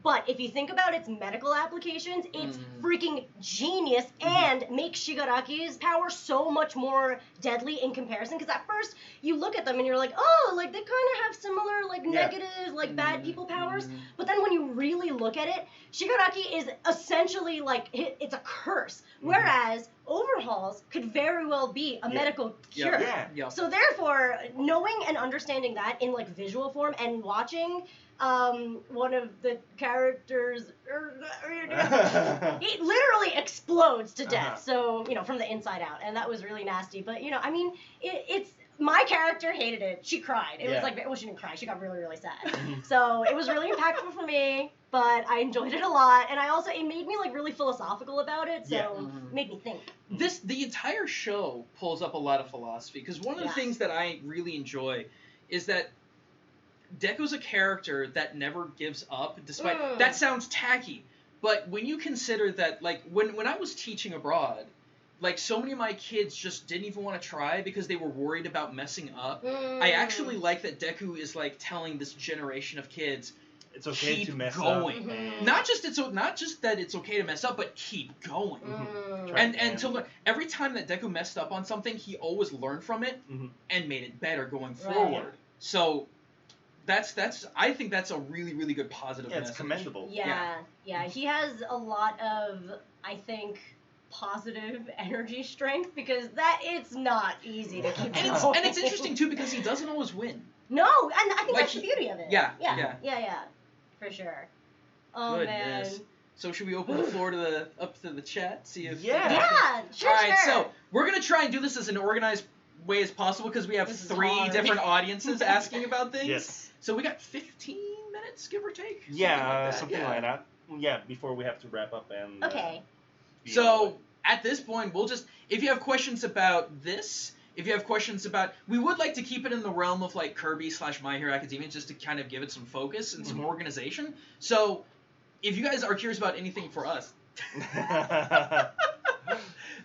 but if you think about its medical applications, it's freaking genius and makes Shigaraki's power so much more deadly in comparison. Because at first you look at them and you're like, oh, like they kind of have similar like negative like bad people powers. But then when you really look at it, Shigaraki is essentially like it's a curse. Whereas Overhaul's could very well be a medical cure. So therefore, knowing and understanding that in like visual form and watching one of the characters, he literally explodes to death. So, from the inside out. And that was really nasty. But, I mean, it's, my character hated it. She cried. It was like, well, she didn't cry. She got really, really sad. So it was really impactful for me, but I enjoyed it a lot. And it made me like really philosophical about it. So it made me think. The entire show pulls up a lot of philosophy. Because one of the things that I really enjoy is that Deku's a character that never gives up, despite... That sounds tacky, but when you consider that, like, when I was teaching abroad, like, so many of my kids just didn't even want to try because they were worried about messing up. I actually like that Deku is, like, telling this generation of kids, it's okay keep to mess going. up. Not just that it's okay to mess up, but keep going. And every time that Deku messed up on something, he always learned from it and made it better going forward. So... I think that's a really, really good positive message. It's commendable. Yeah. He has a lot of, I think, positive energy strength because it's not easy to keep going. And it's interesting, too, because he doesn't always win. No, and I think that's the beauty of it. Yeah. For sure. Oh, Goodness. Man. So should we open the floor up to the chat? See if... Sure. All right, so we're going to try and do this as an organized way as possible because we have 3 different audiences asking about things. Yes. So we got 15 minutes, give or take? Something like that. Yeah, before we have to wrap up and... Okay. So, at this point, we'll just... If you have questions about this, if you have questions about... We would like to keep it in the realm of, like, Kirby/My Hero Academia, just to kind of give it some focus and some organization. So, if you guys are curious about anything for us,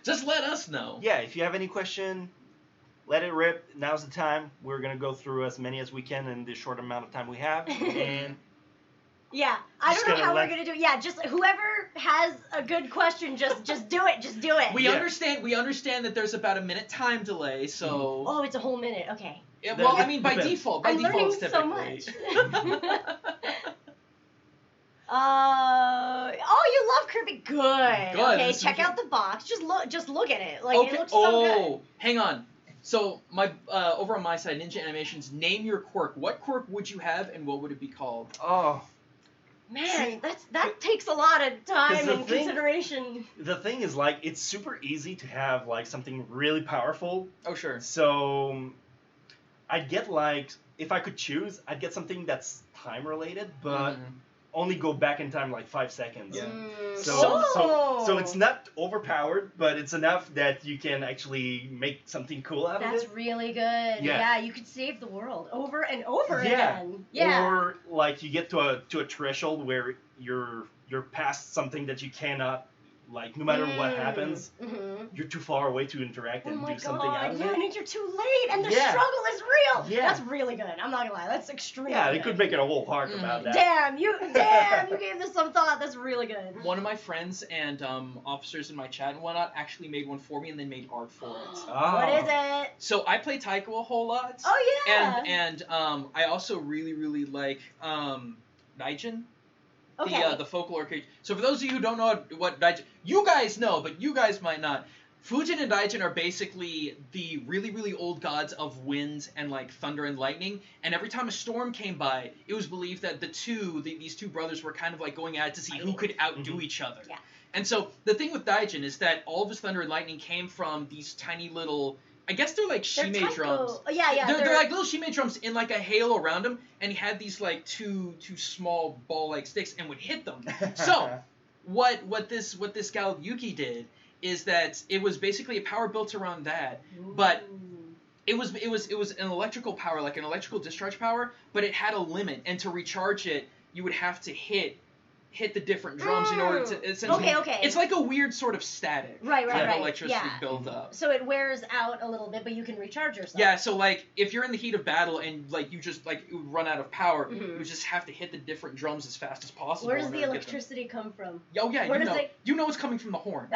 just let us know. Yeah, if you have any question... Let it rip. Now's the time. We're going to go through as many as we can in the short amount of time we have. And I don't know how we're going to do it. Yeah, just whoever has a good question, just do it. Just do it. We understand that there's about a minute time delay, so... Oh, it's a whole minute. Okay. Well, I mean, by default. I'm learning so much. You love Kirby. Good. Okay, check out the box. Just look at it. Like, it looks so good. Hang on. So, over on my side, Ninja Animations, name your quirk. What quirk would you have, and what would it be called? Oh. Man, that takes a lot of time and consideration. The thing is, like, it's super easy to have, like, something really powerful. Oh, sure. So, I'd get, like, if I could choose, I'd get something that's time-related, but only go back in time like 5 seconds. Yeah. So it's not overpowered, but it's enough that you can actually make something cool out of it. That's really good. Yeah, you could save the world over and over Yeah. again. Yeah. Or like you get to a threshold where you're past something that you cannot, like, no matter what happens, you're too far away to interact and do something out of it. And you're too late, and the struggle is real. Yeah. That's really good. I'm not gonna lie. That's extremely Yeah, good. they could make it a whole arc about that. Damn, you gave this some thought. That's really good. One of my friends and officers in my chat and whatnot actually made one for me and then made art for it. What is it? So I play Taiko a whole lot. Oh yeah. And I also really like Gaijin. Okay. The folklore creature. So for those of you who don't know what Gaijin, you guys know, but you guys might not. Fujin and Gaijin are basically the really old gods of wind and like thunder and lightning. And every time a storm came by, it was believed that these two brothers were kind of like going at it to see who could outdo each other. Yeah. And so the thing with Gaijin is that all of his thunder and lightning came from these tiny little. I guess they're like shime drums. Oh, yeah. They're like little shime drums in like a halo around him, and he had these like two small ball-like sticks and would hit them. So what this gal Yuki did is that it was basically a power built around that, but it was an electrical power, like an electrical discharge power, but it had a limit, and to recharge it, you would have to hit the different drums in order to essentially. Okay. It's like a weird sort of static. Right. Electricity build up. So it wears out a little bit, but you can recharge yourself. Yeah, so like if you're in the heat of battle and like you just like run out of power, you just have to hit the different drums as fast as possible. Where does the electricity come from? Oh yeah, you know it's coming from the horn.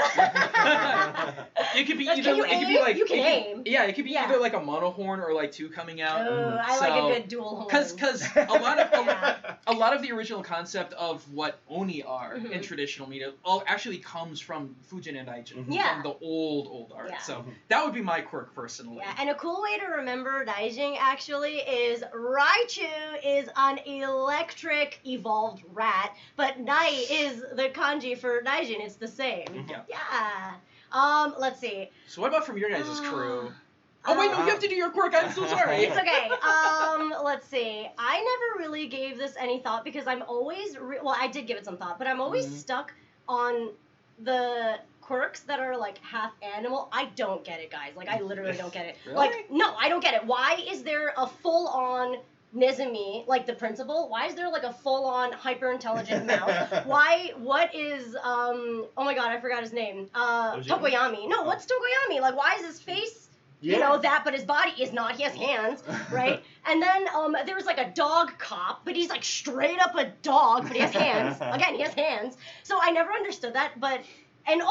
It could be Can either you it could be aim? like You can aim. Yeah, it could be either like a mono horn or like two coming out. Oh, I like a good dual horn. Because a lot of the original concept of what oni are in traditional media all actually comes from Fujin and Gaijin, from the old art. Yeah. So that would be my quirk personally. Yeah, and a cool way to remember Daijin actually is Raichu is an electric evolved rat, but Nai is the kanji for Daijin. It's the same. Yeah. Let's see. So what about from your guys' crew? Oh wait, no, you have to do your quirk. I'm so sorry. It's okay. Let's see. I never really gave this any thought because I'm always well, I did give it some thought, but I'm always stuck on the quirks that are like half animal. I don't get it, guys. Like I literally don't get it. Really? Like no, I don't get it. Why is there a full-on Nezumi, like the principal? Why is there like a full-on hyper-intelligent mouse? What is oh my god, I forgot his name. Tokoyami. No, what's Tokoyami? Like why is his face you know that, but his body is not. He has hands, right? And then there was like a dog cop, but he's like straight up a dog, but he has hands. Again, he has hands. So I never understood that. But and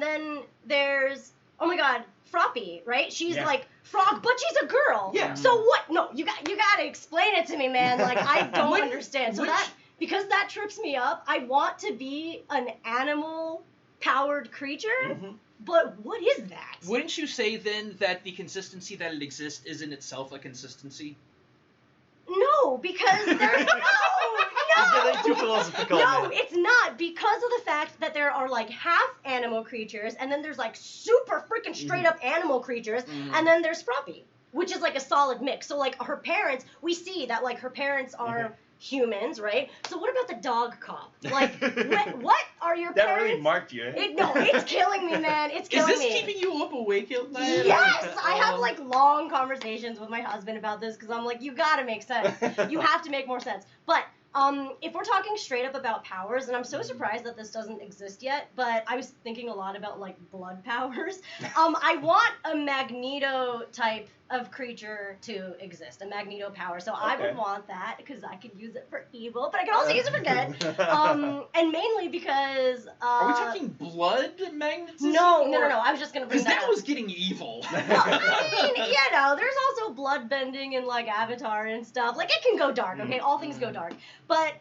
then there's oh my god, Froppy, right? She's like frog, but she's a girl. Yeah. So what? No, you gotta explain it to me, man. Like I don't understand. So because that trips me up. I want to be an animal powered creature. But what is that? Wouldn't you say then that the consistency that it exists is in itself a consistency? No, because there's You're getting too philosophical. No, it's not, because of the fact that there are like half animal creatures, and then there's like super freaking straight up animal creatures, and then there's Froppy, which is like a solid mix. So like her parents, we see that like her parents are humans, right? So what about the dog cop? Like, what are your that parents? really marked you. It's killing me, man. It's killing me. Is this keeping you up awake at night? Yes! I have like long conversations with my husband about this because I'm like, you gotta make sense. You have to make more sense. But if we're talking straight up about powers, and I'm so surprised that this doesn't exist yet, but I was thinking a lot about like blood powers. I want a Magneto type of creature to exist, a Magneto power. So I would want that because I could use it for evil, but I can also use it for good. And mainly because are we talking blood magnetism? No. I was just gonna bring because that up. was getting evil. Well, I mean, you know, there's also blood bending and like Avatar and stuff. Like it can go dark, okay? All things go dark. But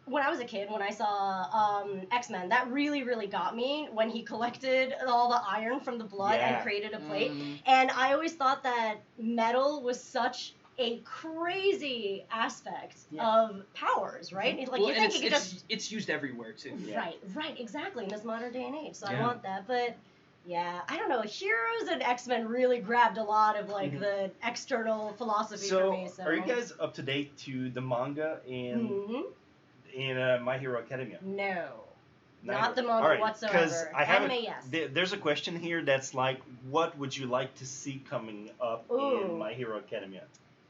when I was a kid, when I saw X-Men, that really, really got me when he collected all the iron from the blood and created a plate. And I always thought that metal was such a crazy aspect of powers, right? Like you think it's used everywhere too. Right, exactly, in this modern day and age. So I want that, but Yeah, I don't know. Heroes and X-Men really grabbed a lot of like the external philosophy for me. So are you guys up to date to the manga in My Hero Academia? No. Neither. Not the manga whatsoever. Because I have anime, yes. There's a question here that's like, what would you like to see coming up in My Hero Academia?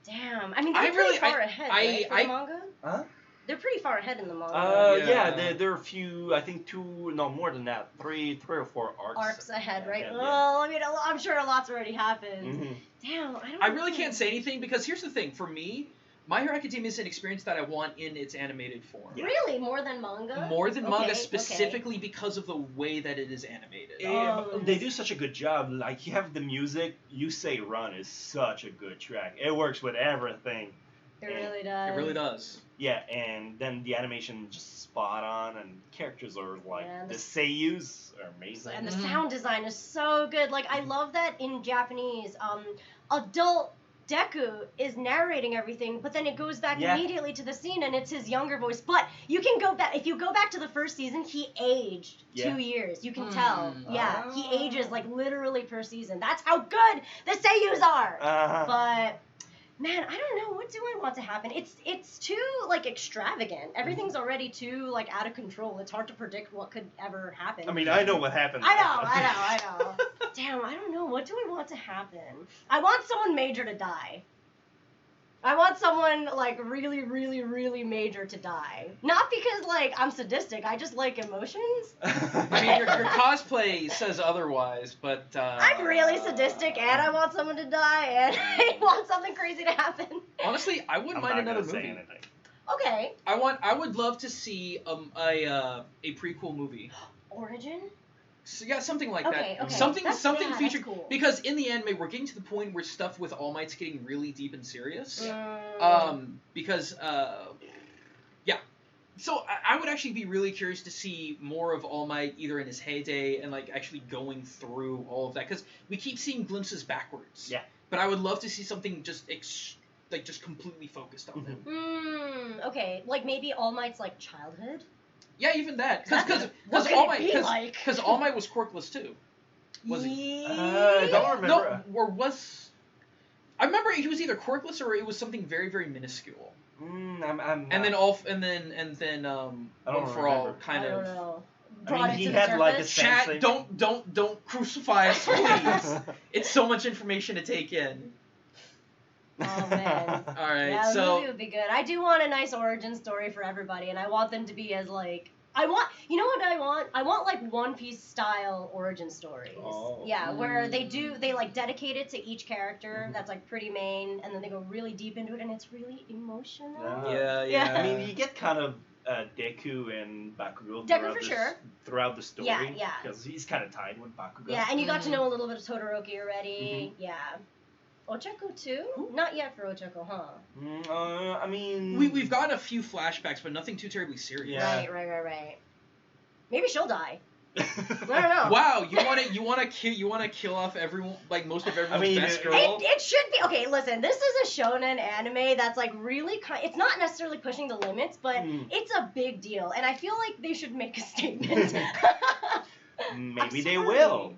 Damn. I mean, they're pretty far ahead, right, for the manga? Huh? They're pretty far ahead in the manga. There are a few, I think more than that, three or four arcs ahead, right? Ahead, well, I mean, I'm sure a lot's already happened. Damn, I really can't say anything because here's the thing. For me, My Hero Academia is an experience that I want in its animated form. Yeah. Really? More than manga? More than manga, specifically because of the way that it is animated. They do such a good job. Like, you have the music, You Say Run is such a good track. It works with everything. It really does. It really does. Yeah, and then the animation just spot on, and characters are like, the seiyus are amazing. And the sound design is so good. Like, I love that in Japanese, adult Deku is narrating everything, but then it goes back immediately to the scene, and it's his younger voice. But you can go back, if you go back to the first season, he aged 2 years. You can tell. Yeah, he ages, like, literally per season. That's how good the seiyus are. But... man, I don't know. What do I want to happen? It's too, like, extravagant. Everything's already too, like, out of control. It's hard to predict what could ever happen. I mean, I know what happened. I know. Damn, I don't know. What do I want to happen? I want someone major to die. I want someone, like, really, really, really major to die. Not because, like, I'm sadistic. I just like emotions. I mean, your cosplay says otherwise, but... I'm really sadistic, and I want someone to die, and I want something crazy to happen. Honestly, I wouldn't mind another movie. Anything. Okay. I would love to see a prequel movie. Origin? So, yeah, something like that. Okay. Something featured, that's cool. because in the anime we're getting to the point where stuff with All Might's getting really deep and serious. Because so I would actually be really curious to see more of All Might either in his heyday and like actually going through all of that, because we keep seeing glimpses backwards. Yeah. But I would love to see something just just completely focused on him. Okay, like maybe All Might's like childhood. Yeah, even that. Because All Might was quirkless too. Was he? I don't remember. No, I remember he was either quirkless or it was something very, very minuscule. And then One for All kind of. I don't know. I mean, he had like a chat. Don't crucify us, please. It's so much information to take in. Oh man. All right, yeah, so the movie would be good. I do want a nice origin story for everybody, and I want them to be as like. You know what I want? I want like One Piece style origin stories. Oh. Yeah, where they like dedicate it to each character that's like pretty main, and then they go really deep into it, and it's really emotional. Yeah. I mean, you get kind of Deku and Bakugo throughout the story. Yeah. Because he's kind of tied with Bakugo. Yeah, and you got to know a little bit of Todoroki already. Yeah. Ochako too? Not yet for Ochako, huh? I mean... We've gotten a few flashbacks, but nothing too terribly serious. Yeah. Right. Maybe she'll die. I don't know. Wow, you want to kill off everyone, like most of everyone's best girl? It should be. Okay, listen, this is a shonen anime that's like really it's not necessarily pushing the limits, but it's a big deal, and I feel like they should make a statement. Maybe they will.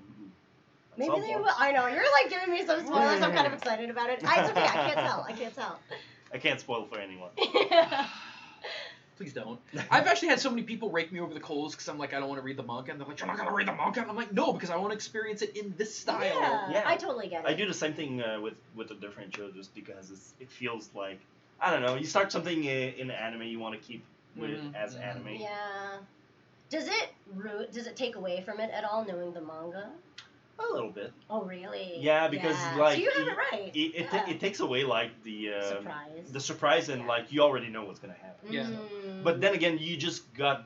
Maybe they will. I know, you're like giving me some spoilers. I'm kind of excited about it. It's okay, I can't tell. I can't spoil for anyone. Please don't. I've actually had so many people rake me over the coals because I'm like, I don't want to read the manga, and they're like, you're not going to read the manga? And I'm like, no, because I want to experience it in this style. Yeah, I totally get it. I do the same thing with a different show just because it feels like, I don't know, you start something in anime you want to keep with it as anime. Yeah. Does it take away from it at all, knowing the manga? A little bit. Oh, really? Yeah, because like so you have it right. It takes away like the surprise and like you already know what's gonna happen. Yeah. But then again, you just got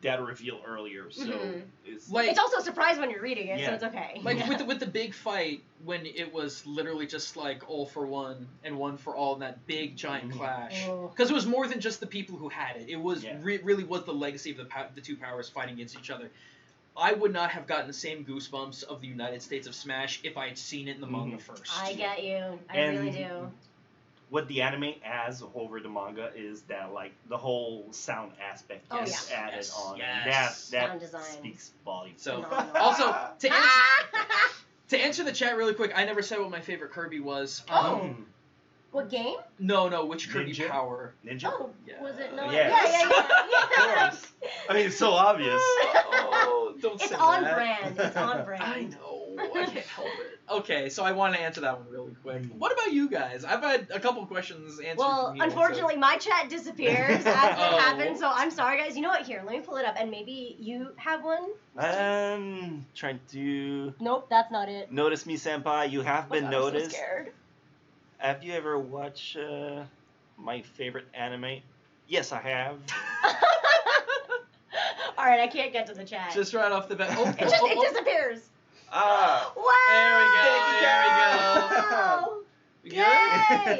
that reveal earlier, so it's also a surprise when you're reading it, so it's okay. Like with the big fight when it was literally just like all for one and one for all in that big giant clash, because it was more than just the people who had it. It was really was the legacy of the two powers fighting against each other. I would not have gotten the same goosebumps of the United States of Smash if I had seen it in the manga first. I get you. I really do. what the anime has over the manga is that like the whole sound aspect Oh, gets yeah. added on, Yes. and that Sound design. speaks volumes. So Phenomenal. also to answer the chat really quick, I never said what my favorite Kirby was. Oh. What game? No, which Kirby Ninja? power? Ninja. Oh, Yeah. was it? No. Yes. Yeah. Of course. I mean, it's so obvious. Oh, don't It's say on that. brand. It's on brand. I know. I can't help it. Okay, so I want to answer that one really quick. Mm. What about you guys? I've had a couple questions answered. Well, from you, unfortunately, my chat disappears as it Oh. happens, so I'm sorry, guys. You know what? Here, let me pull it up, and maybe you have one. Trying to Nope, that's not it. notice me, senpai. You have Oh been God, I'm so noticed. scared. Have you ever watched my favorite anime? Yes, I have. All right, I can't get to the chat. So, just right off the bat. Oh, It disappears. Ah. Wow! There we go. We good?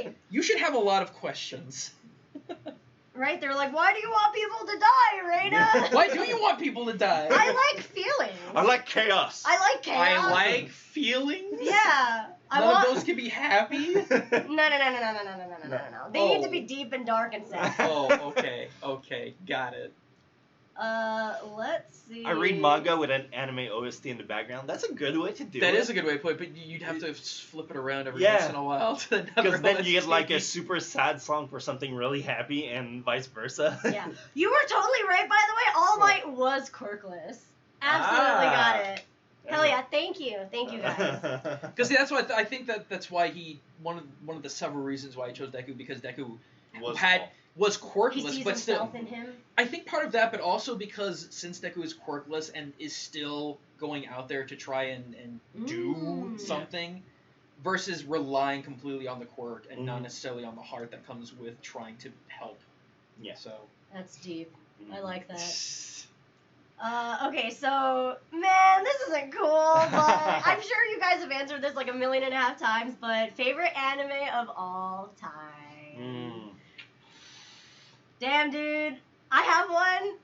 Yay! You should have a lot of questions. Right? They're like, why do you want people to die, Reina? Why do you want people to die? I like feelings. I like chaos. I like chaos. I like feelings. Yeah. None of those can be happy. No. They need to be deep and dark and sad. Oh, okay, got it. Let's see. I read manga with an anime OST in the background. That's a good way to do it. That is a good way to put it, but you'd have to flip it around every Yeah. once in a while to another. Because then you get like a OST. super sad song for something really happy, and vice versa. Yeah. You were totally right, by the way. All Might was quirkless. Absolutely got it. Hell yeah! Thank you guys. Because that's why I think that's why he one of the several reasons why he chose Deku, because Deku was He quirkless, sees but still. himself in him. I think part of that, but also because since Deku is quirkless and is still going out there to try and do Mm. something, versus relying completely on the quirk and not Mhm. necessarily on the heart that comes with trying to help. Yeah. So. That's deep. I like that. Okay, so, man, this isn't cool, but I'm sure you guys have answered this like 1.5 million times, but favorite anime of all time. Mm. Damn, dude. I have one.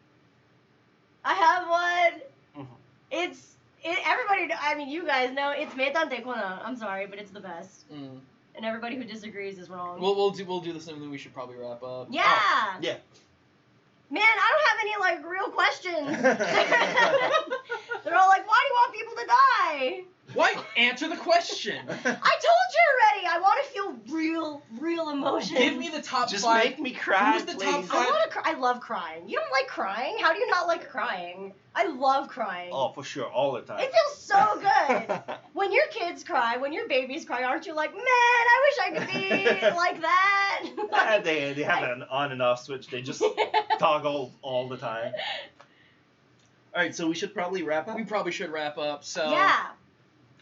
Mhm. Everybody, I mean, you guys know, it's Meitan Dekona. I'm sorry, but it's the best. Mm. And everybody who disagrees is wrong. We'll do this and then we should probably wrap up. Yeah! Oh, yeah. Man, I don't have any, like, real questions. They're all like, why do you want people to die? Why? Answer the question. I told you already. I want to feel real emotion. Give me the top Just 5. make me cry, Who's the top please. 5? I love crying. You don't like crying? How do you not like crying? I love crying. Oh, for sure, all the time. It feels so good. When your kids cry, when your babies cry, aren't you like, man, I wish I could be like that? Like, they have an on and off switch. They just toggle all the time. All right, so we should probably wrap up. We probably should wrap up. So yeah.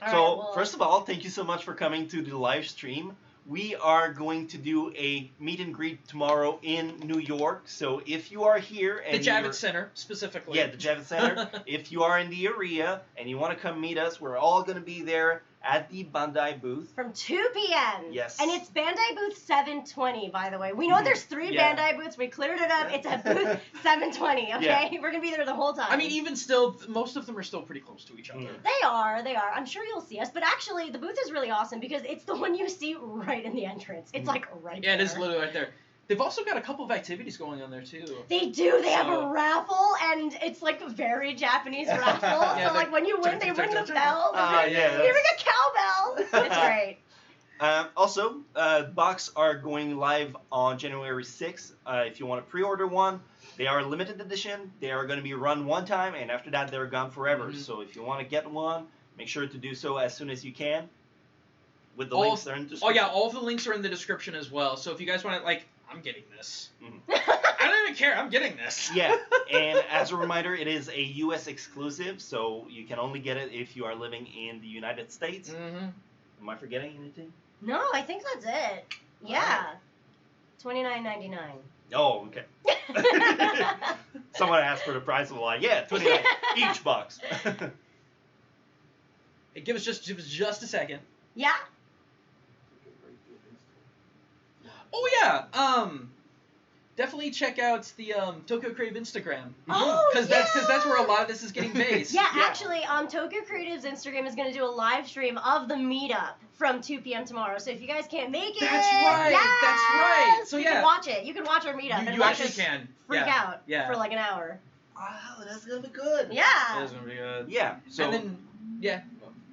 All So, right, well, first of all, thank you so much for coming to the live stream. We are going to do a meet and greet tomorrow in New York. So, if you are here and the Javits Center specifically. yeah, the Javits Center. If you are in the area and you want to come meet us, we're all going to be there at the Bandai booth. from 2 p.m. Yes. And it's Bandai booth 720, by the way. We know there's 3 Yeah. Bandai booths. We cleared it up. It's at booth 720, okay? Yeah. We're going to be there the whole time. I mean, even still, most of them are still pretty close to each other. Mm. They are. I'm sure you'll see us. But actually, the booth is really awesome because it's the one you see right in the entrance. It's like right Yeah, there. it is literally right there. They've also got a couple of activities going on there too. They do. They have So- a raffle, and it's like a very Japanese raffle. Yeah, So like when you win, they ring the bell. Ah, yeah, They ring a cowbell. It's great. Also, box are going live on January 6th. If you want to pre-order one, they are limited edition. They are going to be run one time, and after that, they're gone forever. Mhm. So if you want to get one, make sure to do so as soon as you can. With the All links of- there in the Oh description. yeah, all of the links are in the description as well. So if you guys want to, like, I'm getting this. Mhm. I don't even care. I'm getting this. Yeah, and as a reminder, it is a U.S. exclusive, so you can only get it if you are living in the United States. Mm-hmm. Am I forgetting anything? No, I think that's it. Yeah. $29.99. Oh, okay. Someone asked for the price of like, yeah, 29 each box. Hey, give us just a second. definitely check out the Tokyo Creative Instagram. Oh, Because that's where a lot of this is getting based. Yeah, actually, Tokyo Creative's Instagram is going to do a live stream of the meetup from 2 p.m. tomorrow. So if you guys can't make it, That's right. That's right. So you can watch it. You can watch our meetup. and you watch actually us can freak out for like an hour. Wow, that's gonna be good. Yeah. That's gonna be good. Yeah. So And then, yeah.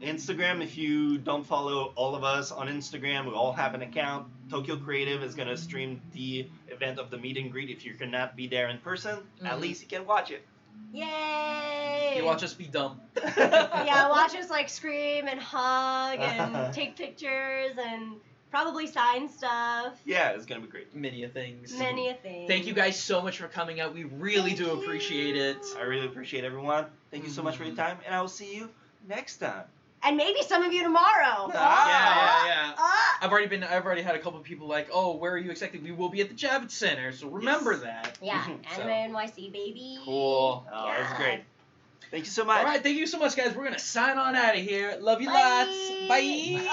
Instagram, if you don't follow all of us on Instagram, we all have an account. Tokyo Creative is gonna stream the event of the meet and greet. If you cannot be there in person, at least you can watch it. Yay! You watch us be dumb. Yeah, watch us like scream and hug and take pictures and probably sign stuff. Yeah, it's gonna be great. Many a things. Many a thing. Thank you guys so much for coming out. We really do appreciate it. I really appreciate everyone. Thank you so much for your time, and I will see you next time. And maybe some of you tomorrow. Yeah. I've already had a couple of people like, oh, where are you exactly? We will be at the Javits Center, so remember that. Yeah, So. Anime NYC, baby. Cool. Oh, that's great. Thank you so much. All right, thank you so much, guys. We're gonna sign on out of here. Love you Bye. lots. Bye.